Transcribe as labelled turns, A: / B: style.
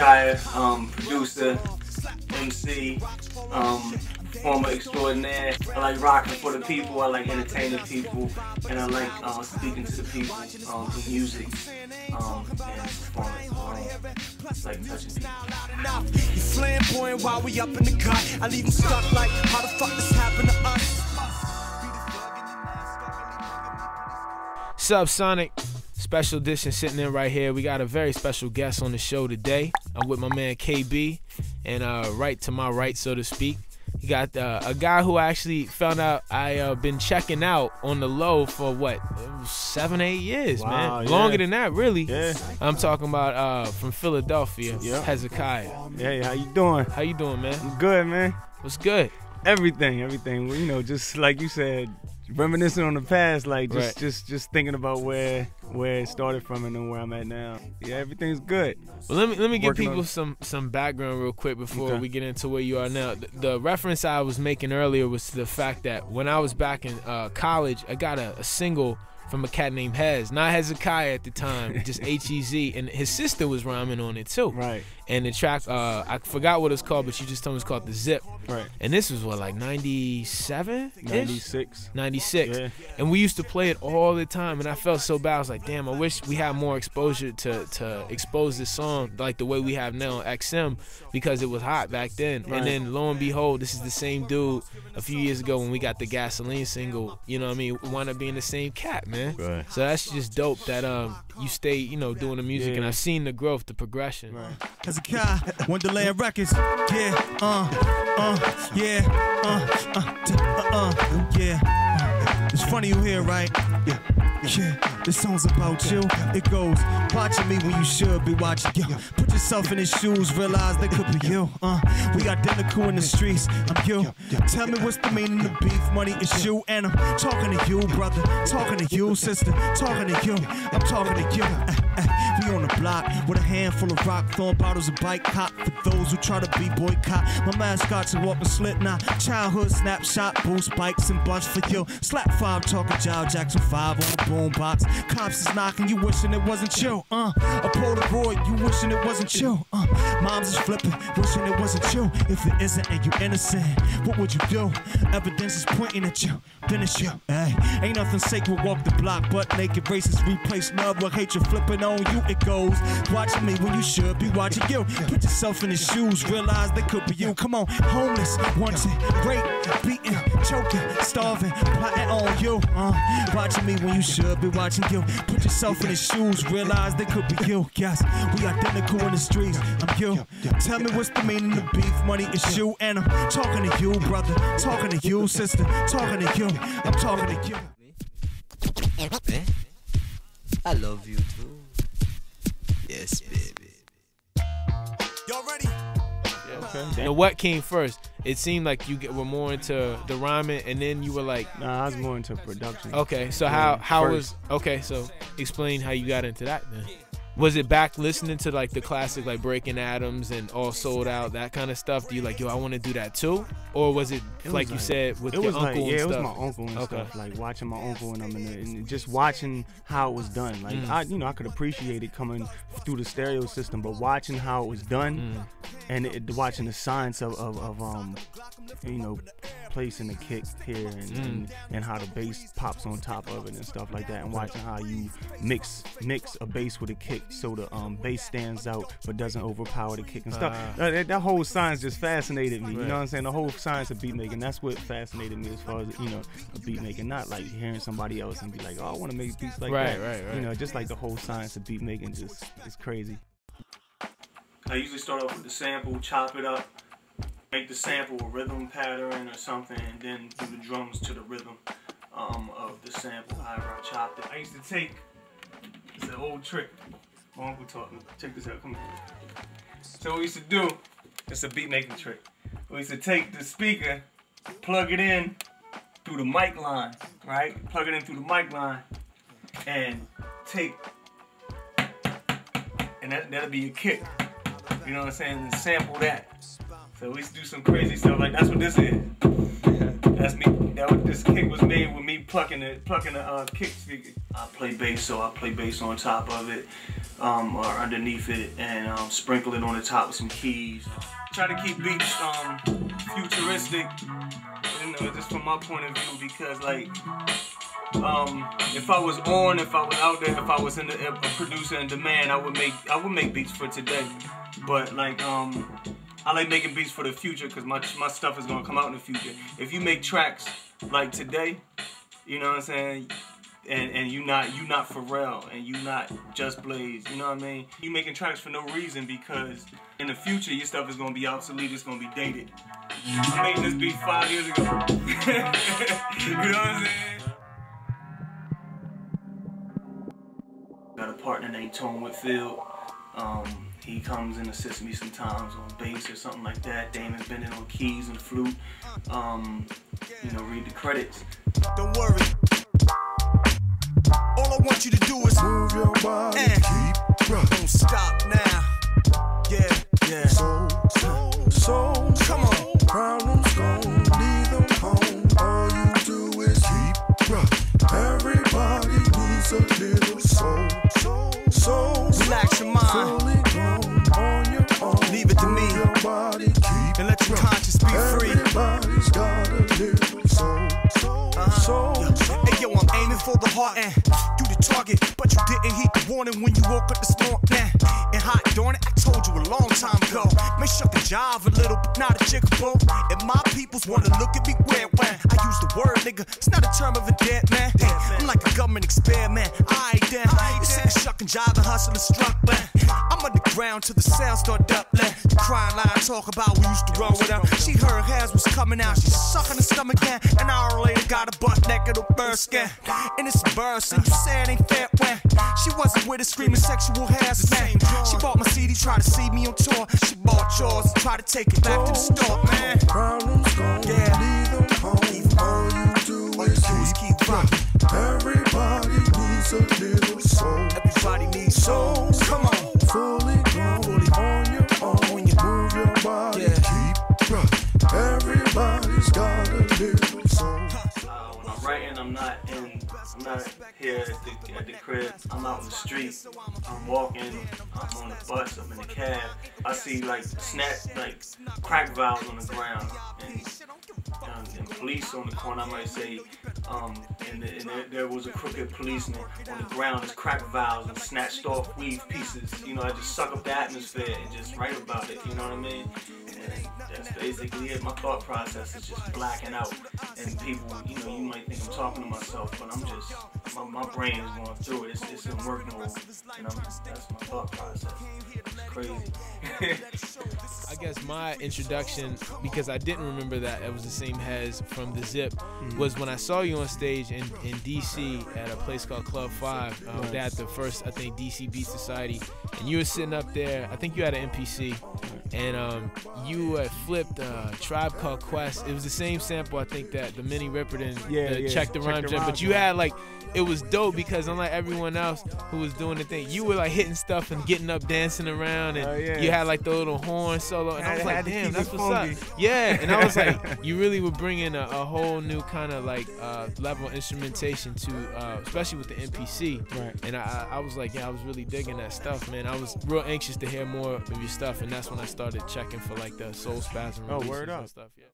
A: Hezekiah, producer, MC, former extraordinaire. I like rocking for the people, I like entertaining people, and I like speaking to the people through music and performance. It's like touching people.
B: You flamboyant while we up in the gut. I leave them stuck like, how the fuck this happened to us?
C: Subsonic special edition sitting in right here. We got a very special guest on the show today. I'm with my man KB, and right to my right, so to speak, you got a guy who I actually found out I been checking out on the low for what, 7, 8 years,
D: wow,
C: man.
D: Yeah.
C: Longer than that, really.
D: Yeah.
C: I'm talking about from Philadelphia,
D: Yep.
C: Hezekiah.
D: Hey, how you doing?
C: How you doing, man?
D: I'm good, man.
C: What's good?
D: Everything. Well, you know, just like you said, reminiscing on the past, like just thinking about where it started from and then where I'm at now. Yeah, everything's good.
C: Well, let me give
D: Working
C: people
D: on
C: some background real quick before
D: Okay.
C: we get into where you are now. The reference I was making earlier was to the fact that when I was back in college, I got a single from a cat named Hez, not Hezekiah at the time, just H-E-Z, and his sister was rhyming on it too.
D: Right.
C: And the track, I forgot what it's called, but she just told me it's called The Zip.
D: Right.
C: And this was what, like 97?
D: 96.
C: 96.
D: Yeah.
C: And we used to play it all the time, and I felt so bad. I was like, damn, I wish we had more exposure to expose this song like the way we have now on XM, because it was hot back then.
D: Right.
C: And then lo and behold, this is the same dude a few years ago when we got the Gasoline single, you know what I mean, it wound up being the same cat, man.
D: Right.
C: So that's just dope that you stay, you know, doing the music,
D: Yeah.
C: and I've seen the growth, the progression.
D: Right.
B: Hezekiah, Wonderland Records. Yeah, yeah. It's funny you here, right? Yeah. This song's about you. It goes, watching me when you should be watching you. Put yourself in his shoes, realize they could be you. We identical in the streets. I'm you. Tell me what's the meaning of beef? Money is you, and I'm talking to you, brother. Talking to you, sister. Talking to you. I'm talking to you. We on the block with a handful of rock, throwing bottles of bike cop for those who try to be boycott. My mascots are walking slip now. Childhood snapshot, boost bikes and bunch for you. Slap 5 talking Jill Jackson 5 on the boombox. Cops is knocking, you wishing it wasn't you. A Polaroid, you wishing it wasn't you. Moms is flipping, wishing it wasn't you. If it isn't and you innocent, what would you do? Evidence is pointing at you, then it's you. Hey, ain't nothing sacred, walk the block, but naked racists replace love with hatred flipping on you. It goes, watching me when you should be watching you. Put yourself in his shoes, realize they could be you. Come on, homeless, wanted, rape, beaten, choking, starving, plotting on you. Watching me when you should be watching you. Put yourself in his shoes, realize they could be you. Yes, we identical in the streets. I'm you. Tell me what's the meaning of beef? Money is you, and I'm talking to you, brother. Talking to you, sister. Talking to you. I'm talking to you.
E: I love you too. Yes, baby.
B: Y'all ready?
C: Okay. Now, what came first? It seemed like you were more into the rhyming, and then you were like,
D: Nah, I was more into production.
C: okay, so
D: Yeah,
C: how
D: first.
C: was, okay, so explain how you got into that then. Was it back listening to like the classic like Breaking Atoms and All Sold Out, that kind of stuff? Do you like, yo, I want to do that too? Or was it,
D: It
C: like
D: was
C: you said, with
D: it
C: your
D: was
C: uncle
D: like,
C: and
D: yeah,
C: stuff?
D: it was my uncle and stuff. Like watching my uncle and and just watching how it was done. Like I could appreciate it coming through the stereo system, but watching how it was done and watching the science of you know, placing the kick here and how the bass pops on top of it and stuff like that, and watching how you mix a bass with a kick so the bass stands out but doesn't overpower the kick and stuff. That whole science just fascinated me. You know what I'm saying? The whole science of beat making. That's what fascinated me as far as, you know, a beat making. Not like hearing somebody else and be like, oh, I want to make beats like that.
C: Right.
D: You know, just like the whole science of beat making just is crazy.
A: I usually start off with the sample, chop it up, make the sample a rhythm pattern or something, and then do the drums to the rhythm of the sample, however I chopped it. I used to take, it's an old trick, my uncle taught me. Check this out, come here. So what we used to do, it's a beat making trick. We used to take the speaker, plug it in through the mic line, right? Plug it in through the mic line, and take, and that'll be your kick. You know what I'm saying? And sample that. So we used to do some crazy stuff, like that's what this is. That's me. This kick was made with me plucking the kick speaker. I play bass, so I play bass on top of it. or underneath it, and sprinkle it on the top with some keys. Try to keep beats futuristic, you know, just from my point of view, because like if I was out there, if I was in a producer in demand, I would make beats for today. But like I like making beats for the future, because my stuff is gonna come out in the future. If you make tracks like today, you know what I'm saying, and you not Pharrell, and you not Just Blaze, you know what I mean? You making tracks for no reason, because in the future your stuff is gonna be obsolete, it's gonna be dated. I made this beat 5 years ago. You know what I'm saying? Got a partner named Tone Whitfield. He comes and assists me sometimes on bass or something like that. Damon Bennett on keys and flute. You know, read the credits.
B: Don't worry. All I want you to do is move your body, keep rocking. Don't stop now. Yeah. So, come on. Problems gone, leave them home. All you do is keep rocking. Everybody needs a little soul. Relax your mind. On your own. Leave it to me. Your body, keep and let your conscience be free. Everybody's got a little soul. Hey yo, I'm aiming for the heart and you the target, but you didn't heed the warning when you woke up this morning. And hot darn it, I told you a long time ago. Make sure the jive a little, but not a jiggle. And my peoples wanna look at me weird when I use the word nigga. It's not a term of endearment, man. I'm like a government experiment. Alright then, you sitting shucking, jiving, hustling, struck, man. I'm underground till the sound start doubling. The crying line talk about we used to roll with her. She heard hers was coming out, she's sucking the stomach in. An hour later, got a butt naked or burst skin. And it's a burst, and you say it ain't fair when she wasn't with it, screaming sexual harassment. She bought my CD, tried to see me on tour. She bought yours, tried to take it back to the store, man. Problems gone, leave them home. All you do is keep rocking. Everybody needs a little soul. Everybody needs soul. Come on. Fully grown, on your own. When you move your body, keep rocking. Everybody's got a little soul.
A: When I'm writing, I'm not here at the crib. I'm out in the street. I'm walking. I'm on the bus. I'm in the cab. I see like crack valves on the ground, and police on the corner. I might say, and there was a crooked policeman on the ground. There's crack valves and snatched off weave pieces. You know, I just suck up the atmosphere and just write about it. You know what I mean? And that's basically it. My thought process is just blacking out, and people, you know, you might think I'm talking to myself, but I'm just, my brain is going through it. It's in work mode, and that's my thought process. It's crazy.
C: I guess my introduction, because I didn't remember that it was the same Hez from The Zip, was when I saw you on stage in DC at a place called Club 5. They had the first, I think, DC Beat Society, and you were sitting up there. I think you had an MPC, and you had flipped Tribe Called Quest. It was the same sample, I think, that the Minnie Riperton, Check the Rhyme Jam, but you had like, it was dope because unlike everyone else who was doing the thing, you were like hitting stuff and getting up, dancing around, and you had like the little horn solo, and I was like, damn, that's what's up. Yeah, and I was like, you really were bringing a whole new kind of like level of instrumentation to, especially with the MPC. Right. And I was like, yeah, I was really digging that stuff, man. I was real anxious to hear more of your stuff, and that's when I started checking for like the Soul Spasm releases and stuff. Yeah.